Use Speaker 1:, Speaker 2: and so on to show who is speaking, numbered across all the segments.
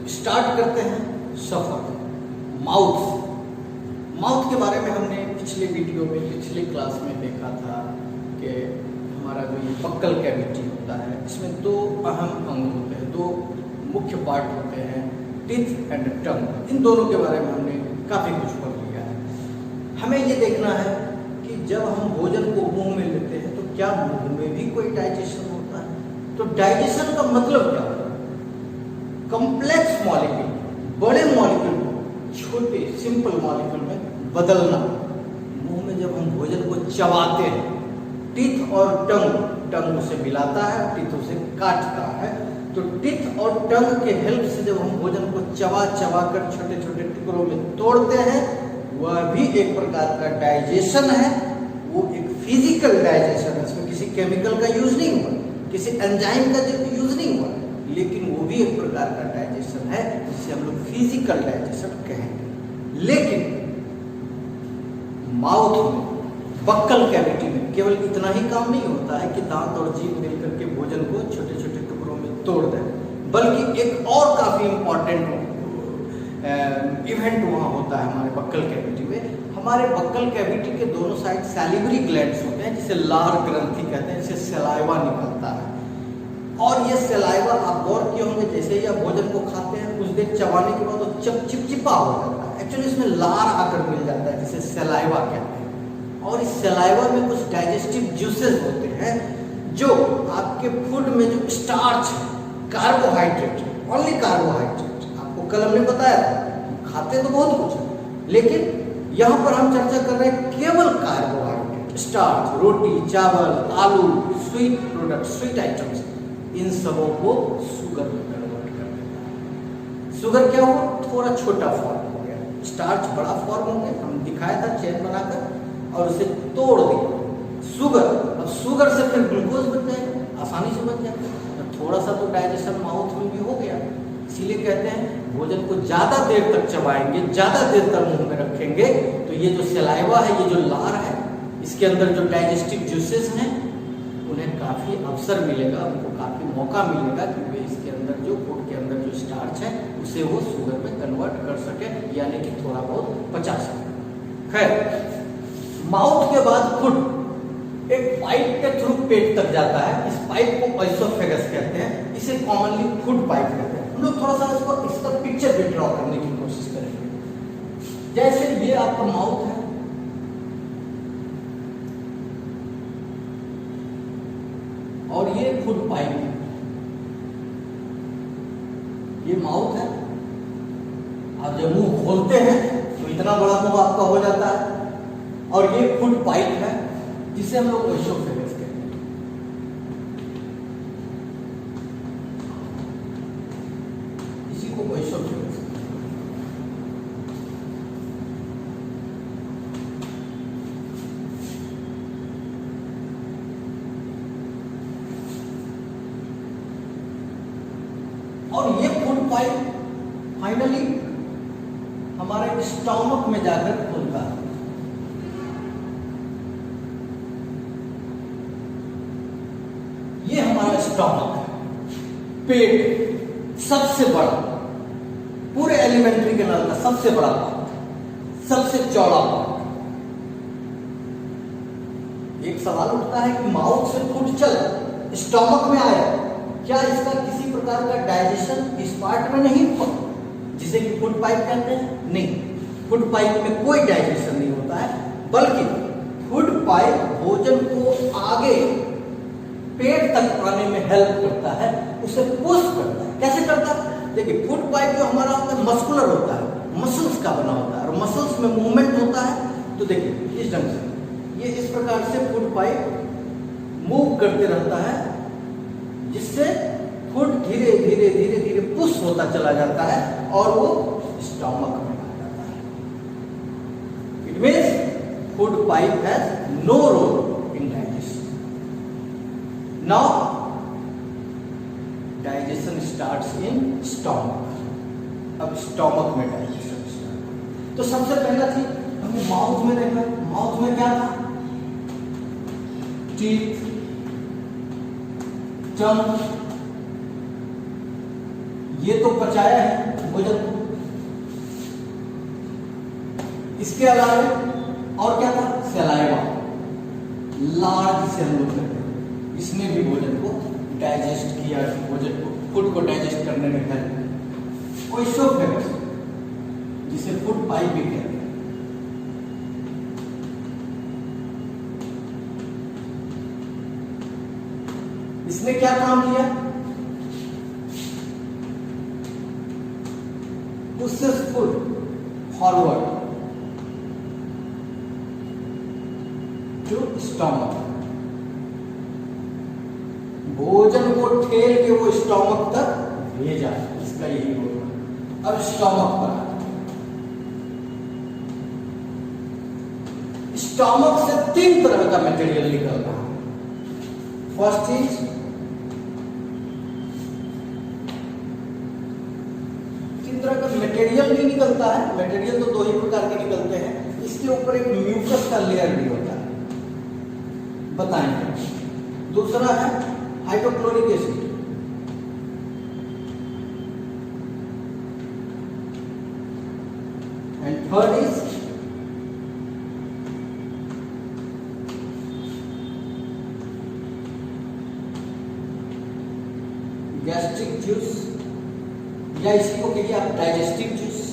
Speaker 1: Start करते हैं सफर। Mouth के बारे में हमने पिछले वीडियो में, पिछले क्लास में देखा था कि हमारा जो ये बक्कल कैविटी होता है, इसमें दो अहम अंग होते हैं, दो मुख्य पार्ट होते हैं, टीथ एंड टंग। इन दोनों के बारे में हमने काफ़ी कुछ पढ़ लिया है। हमें ये देखना है कि जब हम भोजन को मुंह में लेते हैं तो क्या मुंह में भी कोई डाइजेशन होता है। तो डाइजेशन का मतलब क्या होता है? कॉम्प्लेक्स मॉलिक्यूल, बड़े मॉलिक्यूल को छोटे सिंपल मॉलिक्यूल में बदलना। मुंह में जब हम भोजन को चबाते हैं, टीथ और टंग उसे मिलाता है, टीथ उसे काटता है। तो टीथ और टंग के हेल्प से जब हम भोजन को चबा कर छोटे छोटे टुकड़ों में तोड़ते हैं, वह भी एक प्रकार का डाइजेशन है। वो एक फिजिकल डाइजेशन है, इसमें किसी केमिकल का यूज नहीं हुआ, किसी एंजाइम का यूज नहीं हुआ, लेकिन वो भी एक प्रकार का डाइजेशन है, जिसे हम लोग फिजिकल डाइजेशन कहेंगे। लेकिन माउथ में, बक्कल कैविटी में केवल इतना ही काम नहीं होता है कि दांत और जीभ मिलकर के भोजन को छोटे छोटे टुकड़ों में तोड़ दें, बल्कि एक और काफी इंपॉर्टेंट इवेंट वहाँ होता है हमारे बक्कल कैविटी में। हमारे बक्कल कैविटी के दोनों साइड सैलिवरी ग्लैंड्स होते हैं, जिसे लार ग्रंथि कहते हैं, जिससे सलाइवा निकलता है। और ये सलाइवा आप गौर किए होंगे, जैसे ही आप भोजन को खाते हैं कुछ देर चबाने के बाद वो चिपचिपा हो जाता है। एक्चुअली इसमें लार आकर मिल जाता है, जिसे सलाइवा कहते हैं। और इस सलाइवा में कुछ डाइजेस्टिव जूसेस होते हैं, जो आपके फूड में जो स्टार्च है, कार्बोहाइड्रेट, ओनली कार्बोहाइड्रेट, आपको कल हमने बताया था, खाते तो बहुत कुछ है, लेकिन यहाँ पर हम चर्चा कर रहे हैं केवल कार्बोहाइड्रेट, स्टार्च, रोटी, चावल, आलू, स्वीट प्रोडक्ट, स्वीट आइटम्स, इन सबों को शुगर में कन्वर्ट कर देता है। शुगर क्या हुआ? थोड़ा छोटा फॉर्म हो गया, स्टार्च बड़ा फॉर्म हो गया, हम दिखाया था चेन बनाकर, और उसे तोड़ दिया शुगर। अब शुगर से फिर ग्लूकोज बन जाएगा, आसानी से बन जाएगा। तो थोड़ा सा तो डाइजेशन माउथ में भी हो गया। इसीलिए कहते हैं भोजन को ज्यादा देर तक चबाएंगे, ज्यादा देर तक मुंह में रखेंगे, तो ये जो सलाइवा है, ये जो लार है, इसके अंदर जो डाइजेस्टिव जूसेस हैं, उन्हें काफी अवसर मिलेगा, उनको काफी मौका मिलेगा कि वे इसके अंदर जो फूड के अंदर जो स्टार्च है उसे वो शुगर में कन्वर्ट कर सके, यानी कि थोड़ा बहुत पचा सके। खैर, माउथ के बाद फूड एक पाइप के थ्रू पेट तक जाता है। इस पाइप को एसोफेगस कहते हैं, इसे कॉमनली फूड पाइप कहते हैं। हम लोग थोड़ा सा इसका पिक्चर भी ड्रॉ करने की कोशिश करेंगे। जैसे ये आपका माउथ है, और ये फूड पाइप है। ये माउथ है, आप जब मुंह खोलते हैं तो इतना बड़ा मुंह आपका हो जाता है, और ये फूड पाइप है, जिसे हम लोग एसोफेगस कहते हैं। इसी को एसोफेगस कहते हैं। और ये फूड पाइप फाइनली हमारे स्टमक में जाकर खुलता है। ये हमारा स्टमक है, पेट सबसे बड़ा, पूरे एलिमेंट्री कैनाल का सबसे बड़ा पार्ट, सबसे चौड़ा पार्ट। एक सवाल उठता है कि माउथ से फूड चला, स्टमक में आया, क्या इसका किसी प्रकार का डाइजेशन इस पार्ट में नहीं हुआ, जिसे कि फूड पाइप कहते हैं? नहीं, फूड पाइप में कोई डाइजेशन नहीं होता है, बल्कि फूड पाइप भोजन को आगे पेट तक आने में हेल्प करता है, उसे पुश करता है। कैसे करता है? देखिए, फूड पाइप जो हमारा होता है मस्कुलर होता है, मसल्स का बना होता है, और मसल्स में मूवमेंट होता है। तो देखिए इस ढंग से, ये इस प्रकार से फूड पाइप मूव करते रहता है, जिससे फूड धीरे धीरे धीरे धीरे पुश होता चला जाता है और वो स्टमक में आ जाता है। It means food pipe has no role in digestion. Now digestion starts in stomach. अब स्टमक में डाइजेशन स्टार्ट। तो सबसे पहला चीज हमने माउथ में देखा। माउथ में क्या था? टीथ, टंग, ये तो पचाया है, भोजन। इसके अलावा और क्या था? सलाइवा, लार्ज से हम लोग करते हैं, इसने भी भोजन को डाइजेस्ट किया, भोजन को फूड को डाइजेस्ट करने में हेल्प। ओएसोफेगस जिसे फूड पाइप भी कहते हैं, इसने क्या काम किया? pushes food forward to stomach, भोजन को ठेल के वो स्टोमक तक भेजा, इसका यही होगा। अब स्टोमक पर, स्टोमक से 3 तरह का मटेरियल निकल रहा है। फर्स्ट इज मटेरियल भी निकलता है, मटेरियल तो 2 ही प्रकार के निकलते हैं। इसके ऊपर एक म्यूकस का लेयर भी होता है, बताएंगे। दूसरा है hydrochloric acid, and third is gastric juice, या इसी को कहिए आप डाइजेस्टिव जूस।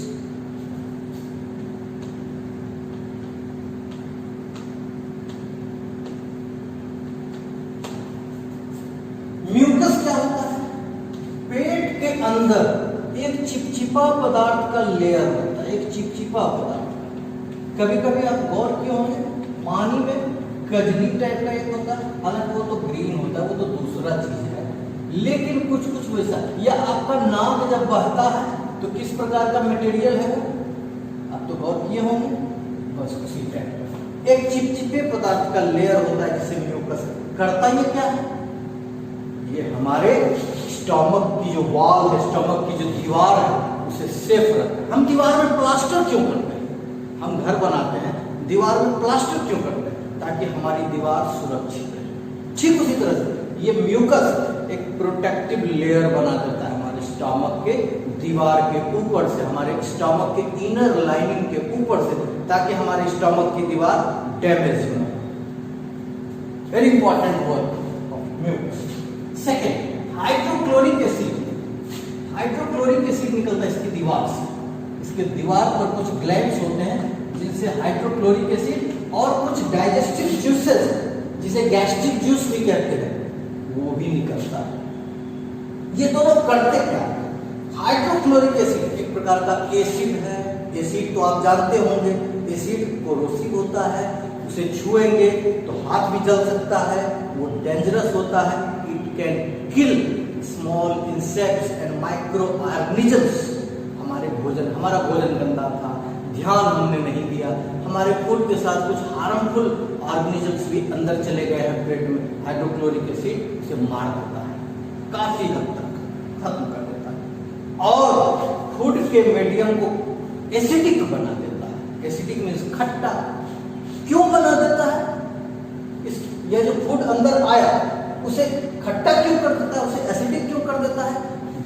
Speaker 1: म्यूकस क्या होता है? पेट के अंदर एक चिपचिपा पदार्थ का लेयर होता है, एक चिपचिपा पदार्थ। कभी कभी आप गौर किए होंगे, पानी में कजली टाइप का एक होता है, हालांकि वो तो ग्रीन होता है, वो तो दूसरा चीज है, लेकिन कुछ कुछ वैसा। या आपका नाक जब बहता है तो किस प्रकार का मटेरियल है वो, आप तो गौर किए होंगे, बस उसी टाइप का एक चिपचिपे पदार्थ का लेयर होता है जिसे म्यूकस करता। ये क्या है? ये हमारे स्टोमक की जो वॉल है, स्टोमक की जो दीवार है, उसे सेफ रखता है। हम दीवार में प्लास्टर क्यों करते हैं? हम घर बनाते हैं, दीवार में प्लास्टर क्यों करते हैं? ताकि हमारी दीवार सुरक्षित रहे। ठीक उसी तरह से ये म्यूकस एक प्रोटेक्टिव लेयर बना देता है हमारे स्टोमक के दीवार के ऊपर से, हमारे स्टोमक के इनर लाइनिंग के ऊपर से, ताकि हमारे स्टोमक की दीवार डैमेज न हो। Very important word of mucus. Second, hydrochloric acid. Hydrochloric acid निकलता है इसकी दीवार से। इसके दीवार पर कुछ ग्लैंड्स होते हैं जिनसे हाइड्रोक्लोरिक एसिड और कुछ डाइजेस्टिव जूसेस, जिसे गैस्ट्रिक जूस भी कहते हैं, वो भी निकलता है। ये दोनों करते क्या? हाइड्रोक्लोरिक एसिड एक प्रकार का एसिड है। एसिड तो आप जानते होंगे, एसिड कोरोसिव होता है, उसे छुएंगे तो हाथ भी जल सकता है, वो डेंजरस होता है। It can kill small insects and micro organisms. हमारा भोजन गंदा था, ध्यान हमने नहीं दिया, हमारे फूड के साथ कुछ हार्मफुल ऑर्गेनिजम्स भी अंदर चले गए हैं पेट में। हाइड्रोक्लोरिक एसिड उसे मार देता है, काफी हद तक खत्म कर देता है, और फूड के मीडियम को एसिडिक बना देता है। एसिडिक मीन्स खट्टा। क्यों बना देता है? यह जो फूड अंदर आया उसे खट्टा क्यों कर देता है, उसे एसिडिक क्यों कर देता है?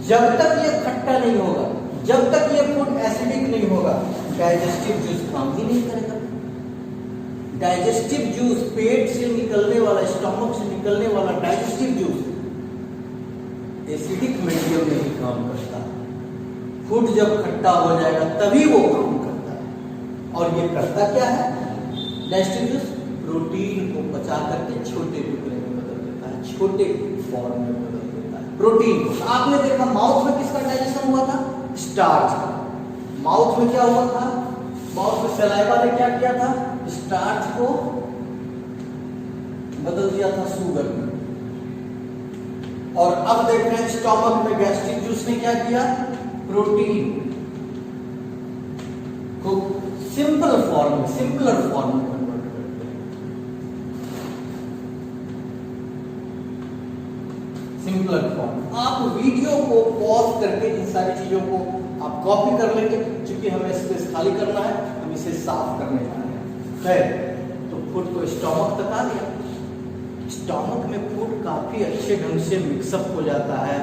Speaker 1: जब तक ये खट्टा नहीं होगा, जब तक ये फूड एसिडिक नहीं होगा, डाइजेस्टिव जूस काम ही नहीं करेगा। डाइजेस्टिव जूस, पेट से निकलने वाला, स्टमक से निकलने वाला डाइजेस्टिव जूस एसिडिक मीडियम में ही काम करता है। फूड जब खट्टा हो जाएगा तभी वो काम करता है। और ये करता क्या है? डाइजेस्टिव जूस प्रोटीन को पचा करके छोटे टुकड़े में बदल देता है, छोटे फॉर्म में बदल देता है प्रोटीन को। आपने देखा माउथ में किसका डाइजेशन हुआ था? स्टार्च का। माउथ में क्या हुआ था? माउथ में सलाइवा ने क्या किया था? स्टार्च को बदल दिया था शुगर में। और अब देख रहे हैं स्टोमक में गैस्ट्रिक जूस ने क्या किया? प्रोटीन को सिंपलर फॉर्म में कन्वर्ट कर दिया। Simpler form. आप वीडियो को पॉज करके इन सारी चीजों को आप कॉपी कर लेंगे, क्योंकि हमें स्पेस खाली करना है, हम इसे साफ करने जा रहे हैं। खैर, तो फूड को स्टोमक तक आ गया। स्टोमक में फूड काफी अच्छे ढंग से मिक्सअप हो जाता है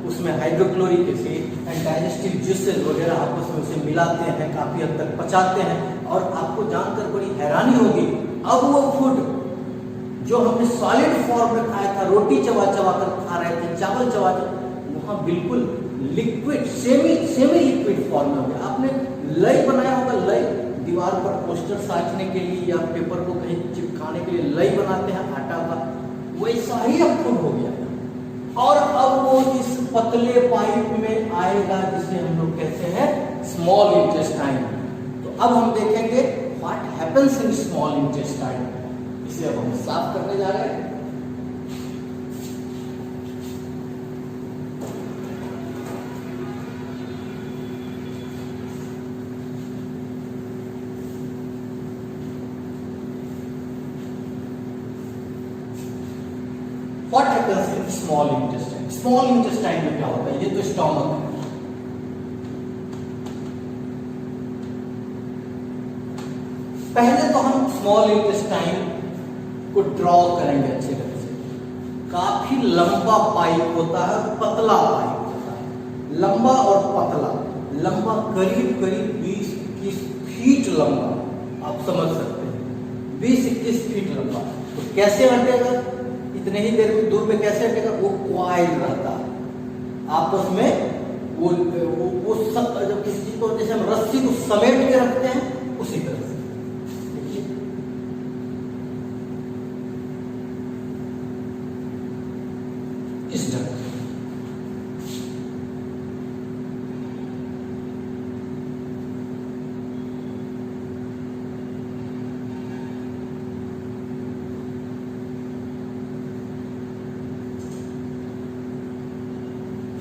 Speaker 1: उसमें hydrochloric acid and digestive juices वगैरह आपस में उसे मिलाते हैं, काफी हद तक पचाते हैं। और आपको जानकर बड़ी हैरानी होगी, अब वो फूड जो हमने सॉलिड फॉर्म में खाया था, रोटी चबा चबा कर खा रहे थे, चावल चबा चबा, वहां बिल्कुल लिक्विड सेमी लिक्विड फॉर्म में हो गया। आपने लय बनाया होगा, लय दीवार पर पोस्टर साटने के लिए या पेपर को कहीं चिपकाने के लिए लय बनाते हैं आटा का, वैसा ही अब फूड हो गया। और अब वो इस पतले पाइप में आएगा जिसे हम लोग कहते हैं स्मॉल इंटेस्टाइन। तो अब हम देखेंगे what happens in small intestine. इसे अब हम साफ करने जा रहे हैं। What happens in small intestine? Small intestine में क्या होता है? ये तो स्टोमक है। पहले तो हम स्मॉल इंटेस्टाइन को ड्रॉ करेंगे अच्छे तरह से। काफी लंबा पाइप होता है, पतला पाइप होता है, लंबा और पतला। लंबा करीब करीब 20-21 फीट लंबा, आप समझ सकते हैं 20-21 फीट लंबा। तो कैसे हटेगा? इतने ही देर में दूर पे कैसे हटेगा? वो क्वाइल रहता है आपस में, वो सब जब किसी चीज को जैसे हम रस्सी को समेट के रखते हैं उसी तरह से। देखिए इस ढंग से।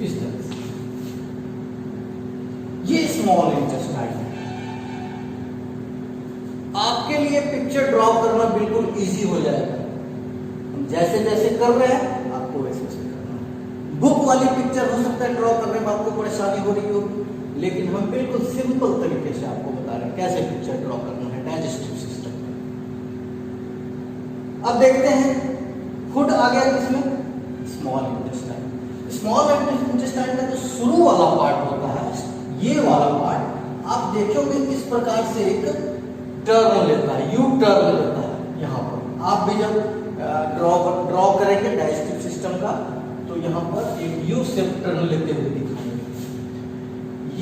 Speaker 1: इस तरह से ये स्मॉल इंटेस्टाइन है। आपके लिए पिक्चर ड्रॉ करना बिल्कुल इजी हो जाएगा। हम जैसे जैसे कर रहे हैं आपको वैसे वैसे करना है। बुक वाली पिक्चर हो सकता है ड्रॉ करने में आपको परेशानी हो रही होगी, लेकिन हम बिल्कुल सिंपल तरीके से आपको बता रहे हैं कैसे पिक्चर ड्रॉ करना है डाइजेस्टिव सिस्टम में। अब देखते हैं फूड आ गया किसमें? Small intestine. स्मॉल इंटेस्टाइन का जो शुरू वाला पार्ट होता है, ये वाला पार्ट आप देखोगे इस प्रकार से एक टर्न लेता है, यू टर्न लेता है। यहाँ पर आप भी जब ड्रॉ करेंगे डाइजेस्टिव सिस्टम का तो यहाँ पर एक यू शेप टर्न लेते हुए दिखाएंगे।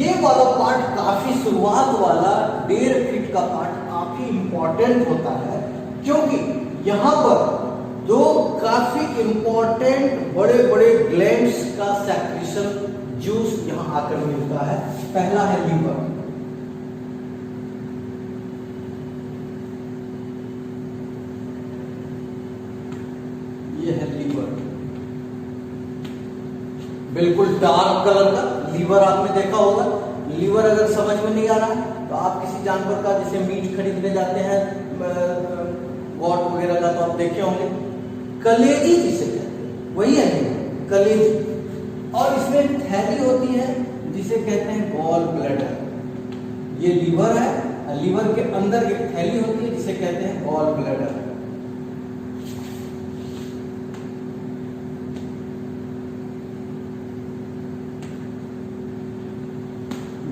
Speaker 1: ये वाला पार्ट काफी शुरुआत वाला 1.5 फीट का पार्ट काफी इंपॉर्टेंट होता है, क्योंकि यहाँ पर दो काफी इंपॉर्टेंट बड़े बड़े ग्लैंड्स का सेक्रेशन जूस यहां आकर मिलता है। पहला है लीवर। ये है लीवर, बिल्कुल डार्क कलर का लीवर आपने देखा होगा। लीवर अगर समझ में नहीं आ रहा है तो आप किसी जानवर का जैसे मीट खरीदने जाते हैं गोट वगैरह का, तो आप देखे होंगे कलेजी जिसे कहते हैं, वही है कलेजी। और इसमें थैली होती है जिसे कहते हैं गॉल ब्लैडर। ये लीवर है, लीवर के अंदर एक थैली होती है जिसे कहते हैं गॉल ब्लैडर।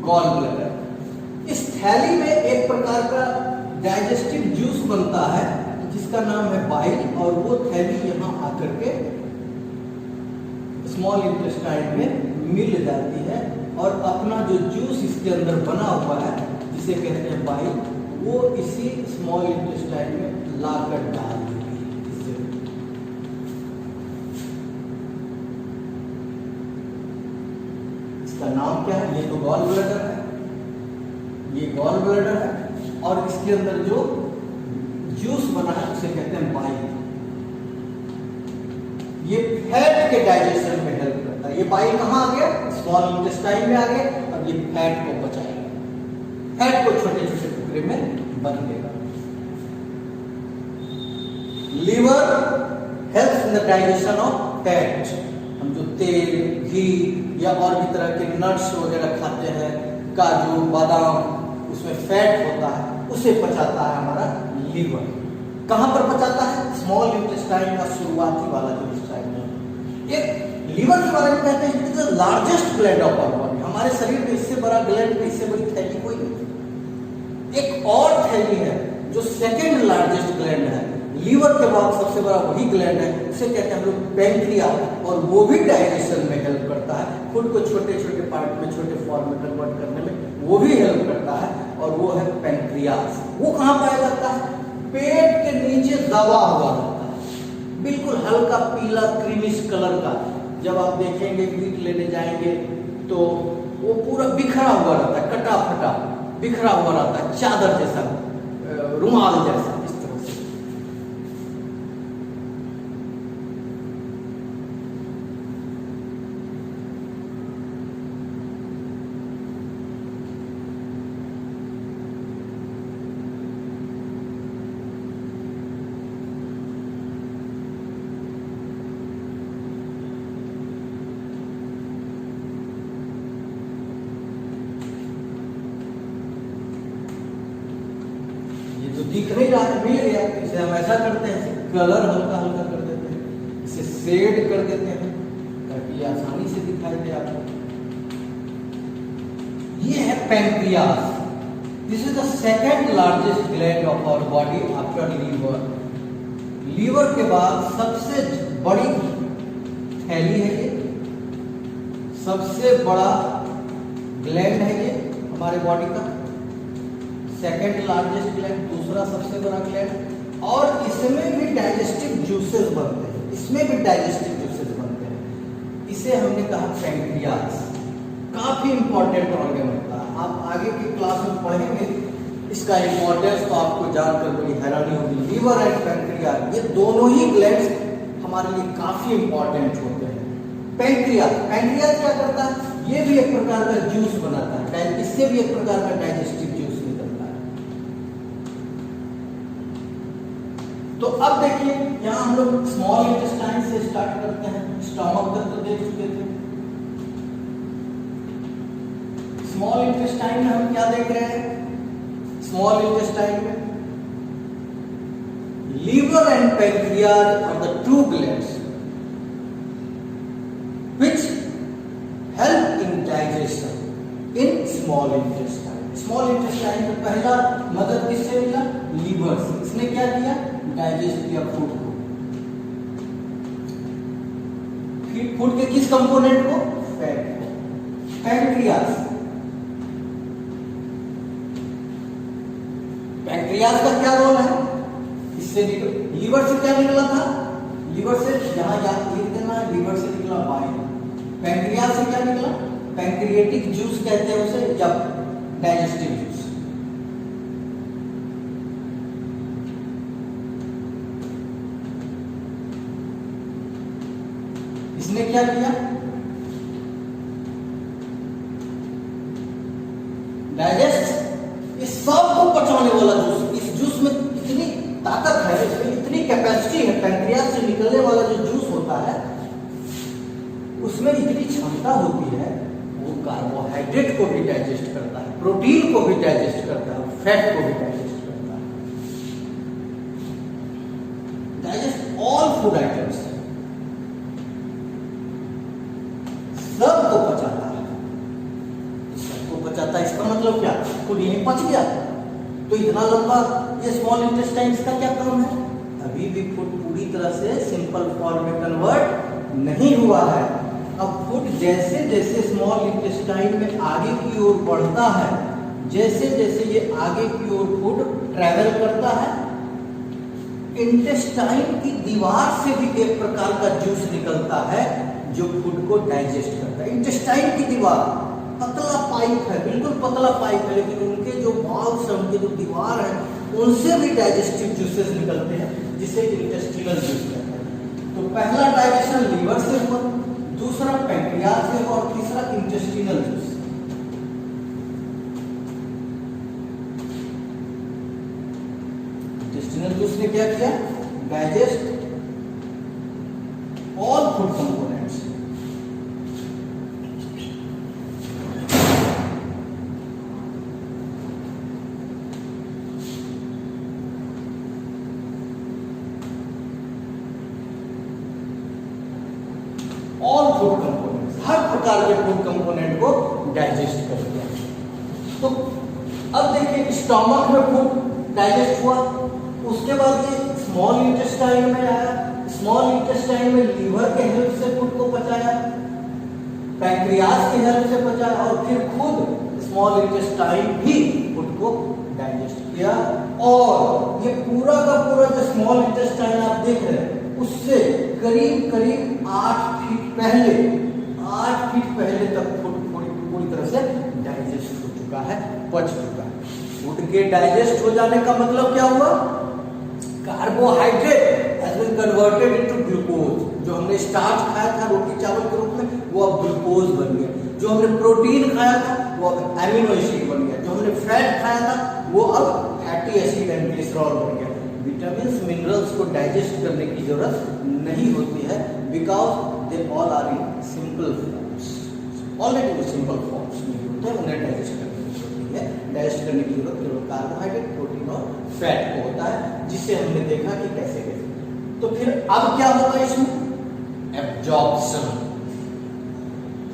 Speaker 1: गॉल ब्लैडर, इस थैली में एक प्रकार का डाइजेस्टिव जूस बनता है जिसका नाम है बाइल, और वो थैली यहाँ आकर के स्मॉल इंटेस्टाइन में मिल जाती है और अपना जो जूस इसके अंदर बना हुआ है जिसे कहते हैं बाइल, वो इसी स्मॉल इंटेस्टाइन में लाकर डाल देती है। इसका नाम क्या है? ये तो गॉल ब्लैडर है, ये गॉल ब्लैडर है, और इसके अंदर जो जूस बना है उसे कहते हैं बाइल। ये फैट के डाइजेशन में हेल्प करता है। ये बाइल कहाँ आ गया? स्मॉल इंटेस्टाइन में आ गया। अब ये फैट को पचाएगा, फैट को छोटे छोटे टुकड़े में बन देगा। Liver helps in the digestion of fat. हम जो तेल, घी या और भी तरह के नट्स वगैरह खाते हैं, काजू, बादाम, उसमें फैट होता है, उसे पचाता है हमारा लीवर। कहां पर पचाता है? स्मॉल इंटेस्टाइन का शुरुआती वाला जो इंटेस्टाइन है। एक लीवर के बारे में कहते हैं it is the largest gland of our body. हमारे शरीर में इससे बड़ा ग्लैंड, इससे बड़ी थैली कोई नहीं। एक और थैली है जो सेकंड लार्जेस्ट ग्लैंड है, लीवर के बाद सबसे बड़ा वही ग्लैंड है, उसे कहते हैं हम लोग पैंक्रियास, और वो भी डाइजेशन में हेल्प करता है। फूड को छोटे छोटे पार्ट में, छोटे फॉर्म में कन्वर्ट करने में वो भी हेल्प करता है, और वो है पैंक्रियास। वो कहाँ पाया जाता है? पेट के नीचे दबा हुआ रहता है, बिल्कुल हल्का पीला क्रीमिश कलर का। जब आप देखेंगे मीट लेने जाएंगे तो वो पूरा बिखरा हुआ रहता है, कटा फटा बिखरा हुआ रहता है, चादर जैसा, रुमाल जैसा, इस तरह से। तो दिख नहीं रहा है, मिल गया, इसे हम ऐसा करते हैं, कलर हल्का हल्का कर देते हैं, इसे शेड कर देते हैं ताकि आसानी से दिखाई दे आपको। ये है pancreas. This is the second largest gland of our body after liver. Liver के बाद सबसे बड़ी थैली है ये, सबसे बड़ा ग्लैंड है ये हमारे बॉडी का, सेकेंड लार्जेस्ट ग्लैंड, दूसरा सबसे बड़ा ग्लैंड, और इसमें भी डाइजेस्टिव जूसेस बनते हैं, इसमें भी डाइजेस्टिव जूसेस बनते हैं। इसे हमने कहा पैंक्रियास। काफी इंपॉर्टेंट ऑर्गन होता है, आप आगे की क्लास में पढ़ेंगे इसका इंपॉर्टेंस, तो आपको जानकर बड़ी हैरानी होगी। लीवर एंड पैंक्रियास, ये दोनों ही ग्लैंड्स हमारे लिए काफी इंपॉर्टेंट होते हैं। पैंक्रियास, पैंक्रियास क्या करता है? ये भी एक प्रकार का जूस बनाता है, इससे भी एक प्रकार का डाइजेस्टिव जूस निकलता है। तो अब देखिए यहाँ हम लोग स्मॉल इंटेस्टाइन से स्टार्ट करते हैं। स्टमक तक तो देख चुके थे। स्मॉल इंटेस्टाइन में हम क्या देख रहे हैं? स्मॉल इंटेस्टाइन में liver and pancreas are the two glands which help in digestion in small intestine. Small intestine में पहला मदद किससे मिला? लीवर से। इसने क्या किया? डाइजेस्ट किया फूड को। फूड के किस कंपोनेंट को? फैट को। पैंक्रियास, पैंक्रियास का क्या रोल है? इससे लीवर से क्या निकला था? लीवर से यहां याद लिख देना, लीवर से निकला बाइल। पैंक्रियास से क्या निकला? पैंक्रिएटिक जूस कहते हैं उसे, या डाइजेस्टिव जूस। इसने क्या किया? डाइजेस्ट, इस सब को पचाने वाला जूस। इस जूस में इतनी ताकत है, इसमें इतनी कैपेसिटी है। पैंक्रियास से निकलने वाला जो जूस होता है उसमें इतनी क्षमता होती है, वो कार्बोहाइड्रेट को भी डाइजेस्ट करता है, प्रोटीन को भी डाइजेस्ट करता है, फैट को भी डाइजेस्ट करता है। डाइजेस्ट ऑल फूड आइटम्स, सबको पचाता है। सबको पचाता है इसका मतलब क्या? फूड यहीं पच गया तो इतना लंबा ये स्मॉल इंटेस्टाइन का क्या काम है? अभी भी फूड पूरी तरह से सिंपल फॉर्म में कन्वर्ट नहीं हुआ है। अब फूड जैसे जैसे स्मॉल इंटेस्टाइन में आगे की ओर बढ़ता है, जैसे जैसे ये आगे की ओर फूड ट्रैवल करता है, इंटेस्टाइन की दीवार से भी एक प्रकार का जूस निकलता है जो फूड को डाइजेस्ट करता है। इंटेस्टाइन की दीवार पतला पाइप है, बिल्कुल पतला पाइप है, लेकिन उनके जो वॉल्स हैं, उनके जो दीवार है, उनसे भी डाइजेस्टिव जूसेस निकलते हैं, जिसे इंटेस्टिनल जूस कहते हैं। तो पहला डाइजेशन लीवर से हुआ, दूसरा पैंक्रियास से हुआ, और तीसरा इंटेस्टिनल जूस। इंटेस्टिनल जूस ने क्या किया? Digest all food components. All food प्रकार के फूड कंपोनेंट को डाइजेस्ट कर दिया। तो अब देखिए स्टमक में फूड डाइजेस्ट हुआ, उसके बाद ये स्मॉल इंटेस्टाइन में आया, स्मॉल इंटेस्टाइन में लीवर के हेल्प से फूड को पचाया, पैंक्रियाज के हेल्प से पचाया और फिर खुद स्मॉल इंटेस्टाइन भी फूड को डाइजेस्ट किया। और ये पूरा का पूरा जो स्मॉल इंटेस्टाइन आप देख रहे हैं उससे करीब करीब 8 फीट पहले तक फूड पूरी तरह से डाइजेस्ट हो चुका है, पच चुका है। फूड के डाइजेस्ट हो जाने का मतलब क्या हुआ? Carbohydrate has been converted into glucose. जो हमने स्टार्च खाया था रोटी चावल के रूप में वो अब ग्लूकोज बन गया, जो हमने प्रोटीन खाया था वो अब एमिनो एसिड बन गया, जो हमने फैट खाया था वो अब फैटी एसिड एंड ग्लिसरॉल बन गया। विटामिन्स मिनरल्स को डाइजेस्ट करने की जरूरत नहीं होती है, because they all are in simple forms. Already वो सिंपल फॉर्म्स में होते हैं, उन्हें डाइजेस्ट करने की जरूरत नहीं है। डाइजेस्ट करने की जरूरत केवल कार्बोहाइड्रेट, प्रोटीन और फैट को होता है, जिसे हमने देखा कि कैसे कैसे। तो फिर अब क्या होगा इसमें? एब्जॉर्प्शन।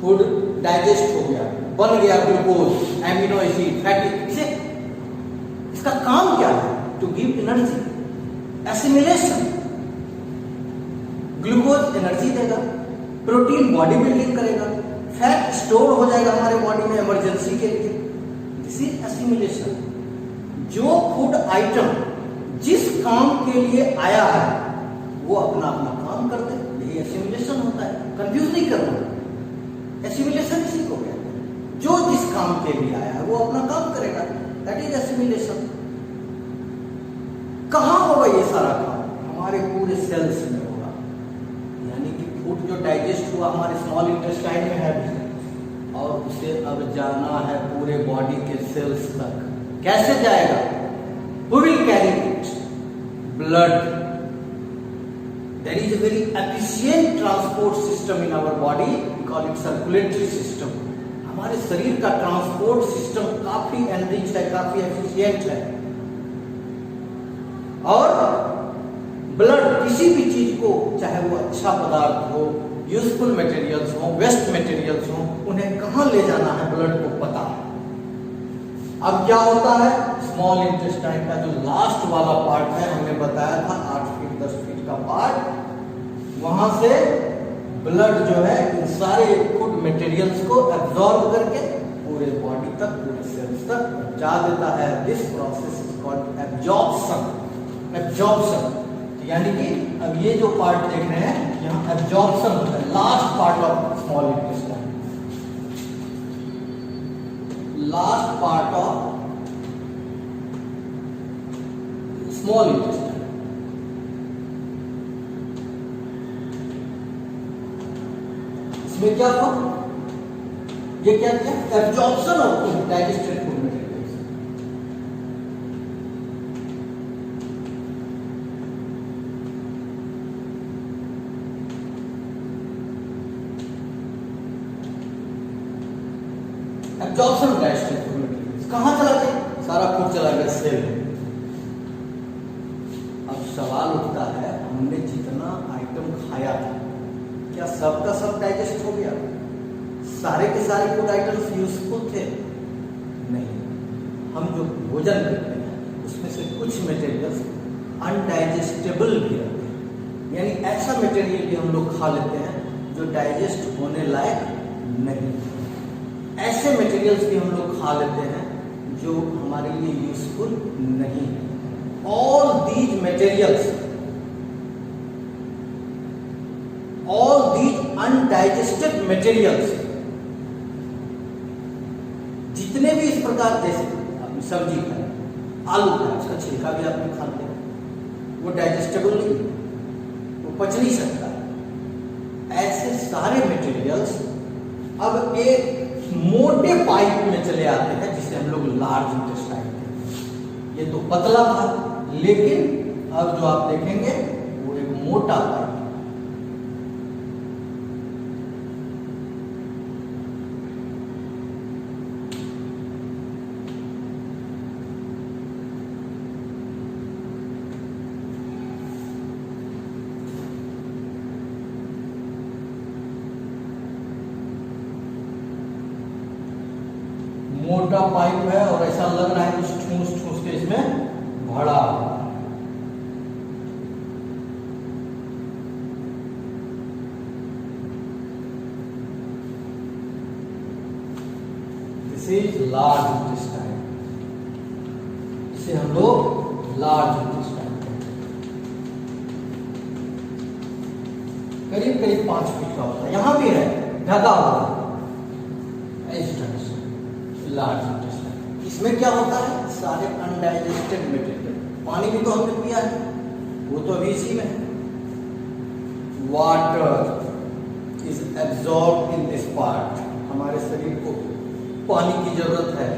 Speaker 1: फूड डाइजेस्ट हो गया, बन गया ग्लूकोज, एमिनो एसिड, फैटी। इसका काम क्या है? To give energy. Assimilation, glucose energy देगा, प्रोटीन बॉडी बिल्डिंग करेगा, फैट स्टोर हो जाएगा हमारे बॉडी में इमरजेंसी के लिए। This is assimilation. जो फूड आइटम जिस काम के लिए आया है वो अपना अपना काम कर दे, यही एसिमिलेशन होता है। कंफ्यूज नहीं करना, एसिमिलेशन इसी को कहते हैं। जो जिस काम के लिए आया है वो अपना काम करेगा, दैट इज एसिमिलेशन। कहां होगा ये सारा काम? हमारे पूरे सेल्स में होगा। यानी कि फूड जो डाइजेस्ट हुआ हमारे स्मॉल इंटेस्टाइन में है और उसे अब जाना है पूरे बॉडी के सेल्स तक। कैसे जाएगा? Who will carry it? Blood. There is a very efficient transport system in our body. We call it circulatory system. हमारे शरीर का ट्रांसपोर्ट सिस्टम काफी एनरिच है, काफी एफिशिएंट है। और ब्लड किसी भी चीज को, चाहे वो अच्छा पदार्थ हो, यूजफुल मटेरियल्स हो, वेस्ट मटेरियल्स हो, उन्हें कहां ले जाना है ब्लड को पता है। अब क्या होता है? स्मॉल इंटेस्टाइन का जो लास्ट वाला पार्ट है, हमने बताया था 8 फीट 10 फीट का पार्ट, वहां से ब्लड जो है इन सारे फूड मटेरियल्स को एब्जॉर्ब करके पूरे बॉडी तक, पूरे सेल्स तक पहुंचा देता है। This process is called absorption. Absorption यानी कि अब ये जो पार्ट देख रहे हैं यहाँ एब्जॉर्प्शन होता है, last part of small intestine, last part of small intestine. इसमें क्या हुआ? ये क्या किया? Absorption of digested food materials. Absorption of digested food materials कहां चला गया? सारा फूड चला गया सेल में। अब सवाल उठता है, हमने जितना आइटम खाया था क्या सब का सब डाइजेस्ट हो गया? सारे के सारे फूड आइटम्स यूजफुल थे? नहीं। हम जो भोजन करते हैं उसमें से कुछ मटेरियल्स अनडाइजेस्टेबल भी रहते हैं, यानी ऐसा मटेरियल भी हम लोग खा लेते हैं जो डाइजेस्ट होने लायक नहीं। ऐसे मटेरियल्स भी हम लोग खा लेते हैं जो हमारे लिए यूजफुल नहीं है। All these materials, all these undigested materials, जितने भी इस प्रकार, जैसे आपने सब्जी खाई, आलू खाया, उसका छिलका भी आपने खा लिया, वो डाइजेस्टेबल नहीं, वो पच नहीं सकता। ऐसे सारे मटेरियल्स अब एक मोटे पाइप में चले आते हैं जिसे हम लोग लार्ज इंटेस्टाइन कहते हैं। ये तो पतला था, लेकिन अब जो आप देखेंगे वो एक मोटा पाइप। मोटा पाइप है और ऐसा लग रहा है कुछ ठूस ठूस के इसमें भरा। दिस इज लार्ज इंटेस्टाइन, इसे हम लोग लार्ज इंटेस्टाइन करीब करीब 5 फीट का होता है। यहां भी है ढका हुआ लार्ज इंटेस्टाइन। इसमें क्या होता है, सारे अनडाइजेस्टेड मटेरियल, पानी भी तो हमने पिया है, वो तो अभी इसी में है। Water is absorb in this part, हमारे शरीर को पानी की जरूरत है।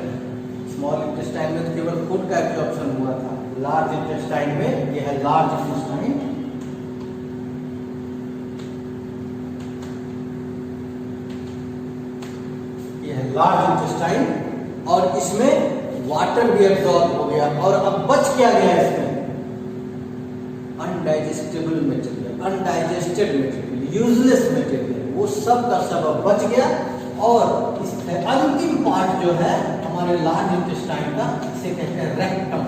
Speaker 1: स्मॉल इंटेस्टाइन में तो केवल फूड का एब्जॉर्प्शन हुआ था, लार्ज इंटेस्टाइन में ये है लार्ज इंटेस्टाइन। ये है लार्ज इंटेस्टाइन और इसमें वाटर भी एब्जॉर्ब हो गया। और अब बच क्या गया इसमें, undigestable material, undigested material, useless material, वो सब का सब बच गया। और इसमें अंतिम पार्ट जो है हमारे लार्ज इंटेस्टाइन का, इसे कहते हैं रेक्टम,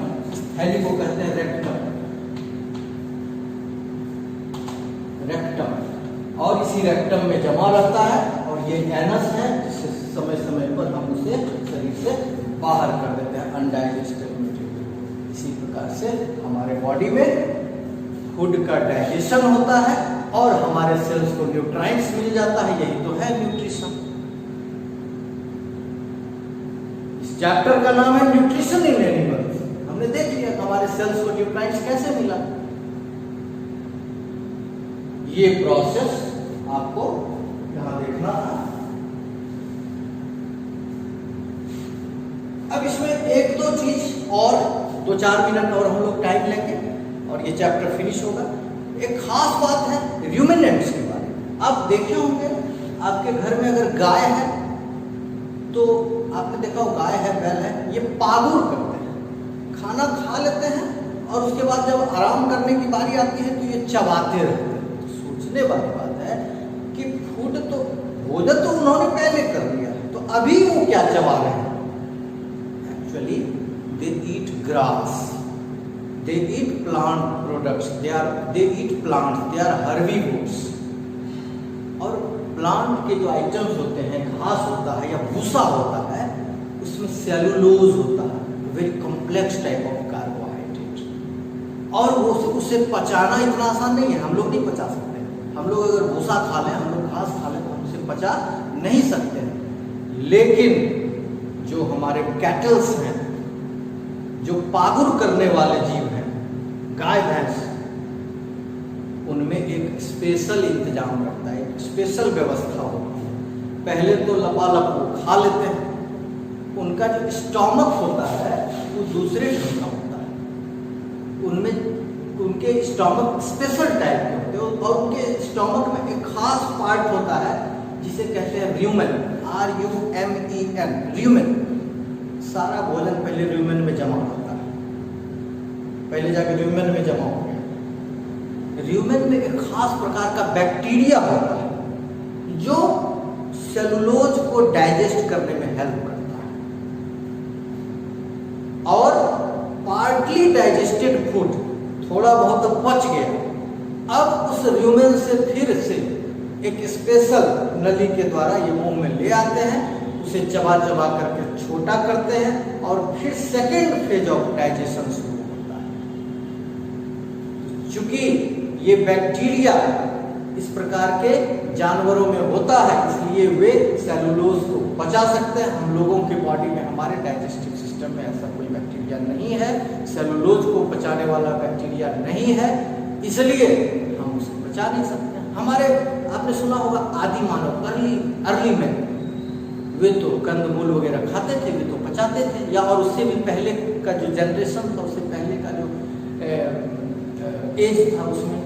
Speaker 1: थैली को कहते हैं रेक्टम, रेक्टम। और इसी रेक्टम में जमा रहता है और ये एनस है जिससे समय समय पर हम उसे शरीर से बाहर कर देते हैं, अनडाइजेस्टेड मटेरियल। इसी प्रकार से हमारे बॉडी में फूड का डाइजेशन होता है और हमारे सेल्स को न्यूट्राइंट्स मिल जाता है, यही तो है न्यूट्रिशन। इस चैप्टर का नाम है न्यूट्रिशन इन एनिमल्स। हमने देख लिया हमारे सेल्स को न्यूट्राइंट्स कैसे मिला। ये प्रोसेस आपको यहां देखना था। अब इसमें एक दो चीज और 2-4 मिनट और हम लोग टाइम लेंगे और ये चैप्टर फिनिश होगा। एक खास बात है रूमिनेंट्स के बारे में। आप देखे होंगे आपके घर में अगर गाय है तो आपने देखा हो, गाय है, बैल है, ये पागुर करते हैं, खाना खा लेते हैं और उसके बाद जब आराम करने की बारी आती है तो ये चबाते रहते हैं। तो सोचने वाली बात है कि फूड तो, भोजन तो उन्होंने पहले कर लिया, तो अभी वो क्या चबा रहे हैं। Actually, they eat grass, they eat plant products, they eat plants, they are herbivores। और प्लांट के जो आइटम्स होते हैं, घास होता है या भूसा होता है, उसमें सेलुलोज होता है, very complex type of carbohydrate, और वो उसे पचाना इतना आसान नहीं है। हम लोग नहीं पचा सकते। हम लोग अगर भूसा खा लें, हम लोग घास खा लें तो हम उसे पचा नहीं सकते हैं। लेकिन जो हमारे कैटल्स हैं, जो पागुर करने वाले जीव हैं, गाय भैंस, उनमें एक स्पेशल इंतजाम रहता है, एक स्पेशल व्यवस्था होती है। पहले तो लपालप वो खा लेते हैं, उनका जो स्टोमक होता है वो दूसरे ढंग का होता है। उनमें उनके स्टोमक स्पेशल टाइप के होते हैं और उनके स्टोमक में एक खास पार्ट होता है जिसे कहते हैं र्यूमेन, RUMEN, र्यूमेन। सारा भोजन पहले र्यूमेन में जमा होता है, पहले जाके र्यूमेन में जमा हो गया। र्यूमेन में एक खास प्रकार का बैक्टीरिया होता है जो सेलुलोज को डाइजेस्ट करने में हेल्प करता है। और पार्टली डाइजेस्टेड फूड थोड़ा बहुत बच गया, अब उस र्यूमेन से फिर से एक स्पेशल नली के द्वारा ये मुंह में ले आते हैं, उसे चबा चबा करके छोटा करते हैं और फिर सेकेंड फेज ऑफ डाइजेशन शुरू होता है। चूंकि ये बैक्टीरिया इस प्रकार के जानवरों में होता है, इसलिए वे सेलुलोज को पचा सकते हैं। हम लोगों के बॉडी में, हमारे डाइजेस्टिव सिस्टम में ऐसा कोई बैक्टीरिया नहीं है, सेलुलोज को पचाने वाला बैक्टीरिया नहीं है, इसलिए हम उसे पचा नहीं सकते। हमारे, आपने सुना होगा आदि मानव, अर्ली मैन, वे तो कंदमूल वगैरह खाते थे, वे तो पचाते थे। या और उससे भी पहले का जो जनरेशन था, उससे पहले का जो एज था उसमें,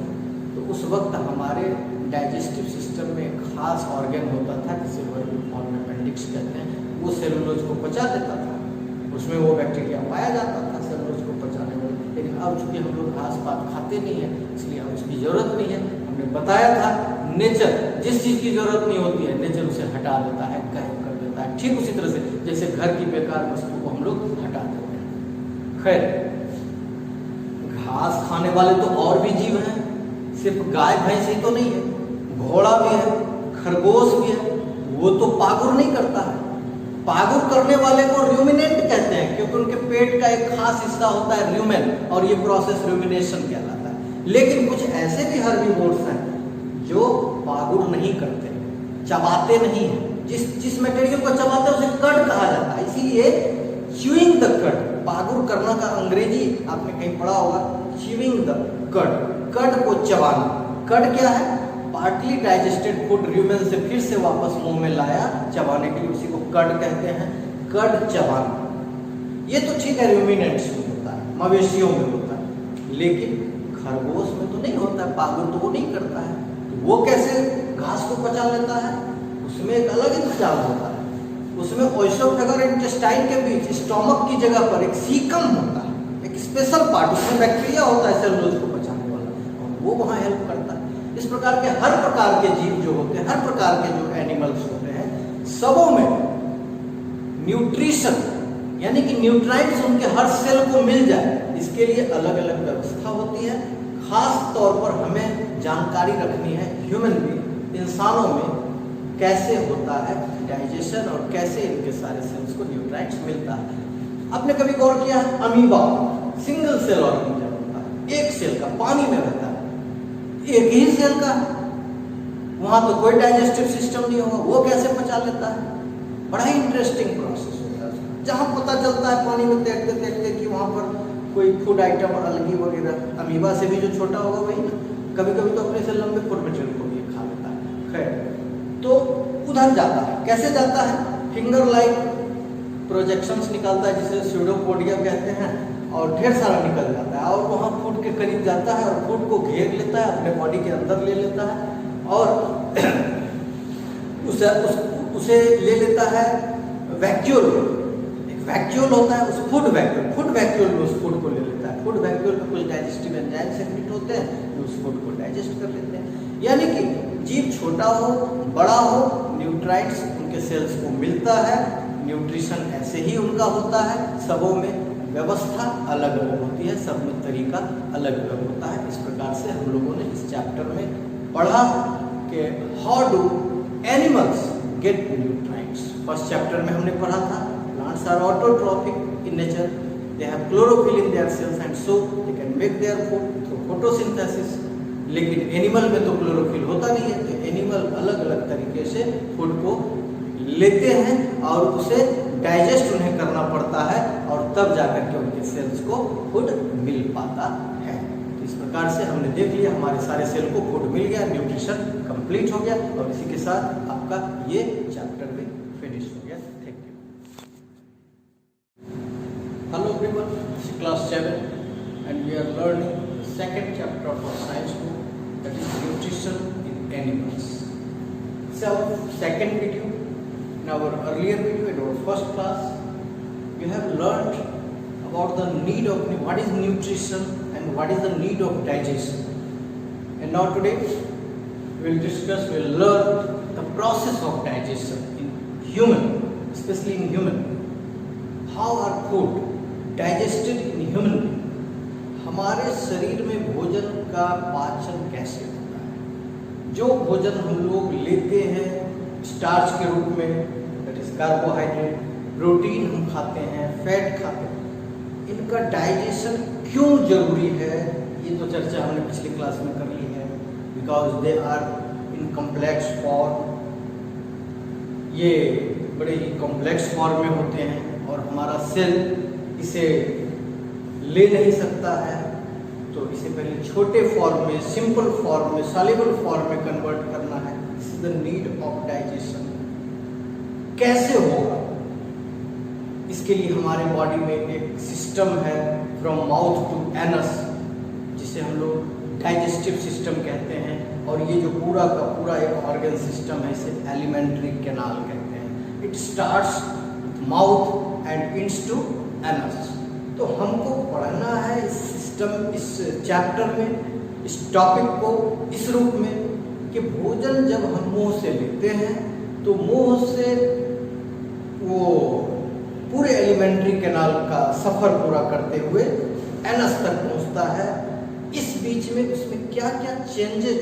Speaker 1: तो उस वक्त हमारे डाइजेस्टिव सिस्टम में एक खास ऑर्गन होता था जिसे वर्बल फॉर्म में अपेंडिक्स कहते हैं, वो सेलुलोज को पचा देता था, उसमें वो बैक्टीरिया पाया जाता था सेलुलोज को पचाने में। लेकिन अब चूंकि हम लोग घास पात खाते नहीं है, इसलिए अब उसकी जरूरत नहीं है। हमने बताया था नेचर जिस चीज की जरूरत नहीं होती है, नेचर उसे हटा देता है, गायब कर देता होता है। ठीक उसी तरह से जैसे घर की बेकार वस्तु को हम लोग हटा देते हैं। खैर, घास खाने वाले तो और भी जीव हैं, सिर्फ गाय भैंस ही तो नहीं है, घोड़ा भी है, खरगोश भी है। वो तो पागुर नहीं करता है। पागुर करने वाले को रूमिनेंट कहते हैं, क्योंकि उनके पेट का एक खास हिस्सा होता है रूमेन, और ये प्रोसेस रूमिनेशन कहलाता है। लेकिन कुछ ऐसे भी हर्बीवोर्स हैं जो पागुर नहीं करते, चबाते नहीं है। जिस मटेरियल को चबाते हैं उसे कड कहा जाता है, इसीलिए च्यूइंग द कड। पागुर करना का अंग्रेजी आपने कहीं पढ़ा होगा, च्यूइंग द कड, कड को चबाना। कड क्या है? पार्टली डाइजेस्टेड फूड र्यूमेन से फिर से वापस मुंह में लाया चबाने के लिए, उसी को कड कहते हैं। कड चबाना ये तो ठीक है, रूमिनेंट्स में होता है, मवेशियों में होता है, लेकिन खरगोश में तो नहीं होता है। पागुर तो वो नहीं करता है, तो वो कैसे घास को पचा लेता है? उसमें एक अलग इंतजाम होता है। उसमें ओएसोफेगर और इंटेस्टाइन के बीच स्टोमक की जगह पर एक सीकम होता है, एक स्पेशल पार्ट, उसमें बैक्टीरिया होता है सेलुलोज को पचाने वाला, और वो वहाँ हेल्प करता है। इस प्रकार के हर प्रकार के जीव जो होते हैं, हर प्रकार के जो एनिमल्स होते हैं, सबों में न्यूट्रिशन यानी कि न्यूट्राइंट्स उनके हर सेल को मिल जाए, इसके लिए अलग अलग व्यवस्था होती है। खास तौर पर हमें जानकारी रखनी है ह्यूमन बीइंग, इंसानों में कैसे होता है डाइजेशन और कैसे इनके सारे सेल्स को न्यूट्राइंट्स मिलता है। आपने कभी गौर किया है? अमीबा सिंगल सेल ऑर्गेनिज्म होता है, एक सेल का, पानी में रहता है, एक ही सेल का, वहां तो कोई डाइजेस्टिव सिस्टम नहीं होगा, वो कैसे पचा लेता है? बड़ा ही इंटरेस्टिंग प्रोसेस होता है। जहां पता चलता है पानी में तैरते तैरते कि वहां पर कोई फूड आइटम अलगी वगैरह, अमीबा से भी जो छोटा होगा वही ना, कभी कभी तो अपने से लंबे फूड मटेरियल को भी खा लेता है। खैर, तो उधर जाता है, कैसे जाता है? फिंगर लाइक प्रोजेक्शंस निकालता है, जिसे स्यूडोपोडिया कहते हैं, और ढेर सारा निकल जाता है, और वहाँ फूड के करीब जाता है और फूड को घेर लेता है, अपने बॉडी के अंदर ले लेता है, और उसे ले लेता है वैक्यूल। एक वैक्यूल होता है, उस फूड वैक्यूल में उस फूड को ले लेता है। फूड वैक्यूल में कुछ डाइजेस्टिव एंजाइम सेक्रेट होते हैं जो उस फूड को डाइजेस्ट कर लेते हैं। यानी कि जीव छोटा हो बड़ा हो, न्यूट्राइंट्स उनके सेल्स को मिलता है, न्यूट्रिशन ऐसे ही उनका होता है। सबों में व्यवस्था अलग अलग होती है, सब में तरीका अलग अलग होता है। इस प्रकार से हम लोगों ने इस चैप्टर में पढ़ा कि how do animals get nutrients. First chapter में हमने पढ़ा था plants are autotrophic in nature, they have chlorophyll in their cells and so they can make their food through photosynthesis. लेकिन एनिमल में तो क्लोरोफिल होता नहीं है, तो एनिमल अलग अलग तरीके से फूड को लेते हैं और उसे डाइजेस्ट उन्हें करना पड़ता है, और तब जाकर के उनके सेल्स को फूड मिल पाता है। तो इस प्रकार से हमने देख लिया, हमारे सारे सेल को फूड मिल गया, न्यूट्रिशन कंप्लीट हो गया, और इसी के साथ आपका ये चैप्टर भी फिनिश हो गया। Thank you. Hello everyone, class 7 and we are learning the second chapter of our science book, that is nutrition in animals. So second video, in our earlier video, in our first class, we have learned about the need of what is nutrition and what is the need of digestion. And now today we will learn the process of digestion in human, especially in human. How are food digested in human being? हमारे शरीर में भोजन का पाचन कैसे होता है? जो भोजन हम लोग लेते हैं स्टार्च के रूप में, दैट इज कार्बोहाइड्रेट, प्रोटीन हम खाते हैं, फैट खाते हैं, इनका डाइजेशन क्यों जरूरी है? ये तो चर्चा हमने पिछली क्लास में कर ली है। Because they are in complex form, ये बड़े ही कॉम्प्लेक्स फॉर्म में होते हैं और हमारा सेल इसे ले नहीं सकता है, तो इसे पहले छोटे फॉर्म में, सिंपल फॉर्म में, सॉल्युबल फॉर्म में कन्वर्ट करना है। This is the need of digestion. कैसे होगा? इसके लिए हमारे बॉडी में एक सिस्टम है, फ्रॉम माउथ टू एनस, जिसे हम लोग डाइजेस्टिव सिस्टम कहते हैं, और ये जो पूरा का पूरा एक ऑर्गन सिस्टम है, इसे एलिमेंट्री कैनाल कहते हैं। It starts with mouth and ends to anus. तो हमको पढ़ना है इस सिस्टम, इस चैप्टर में, इस टॉपिक को इस रूप में कि भोजन जब हम मुंह से लेते हैं तो मुंह से वो पूरे एलिमेंट्री कैनाल का सफर पूरा करते हुए एनस तक पहुंचता है। इस बीच में उसमें क्या क्या चेंजेस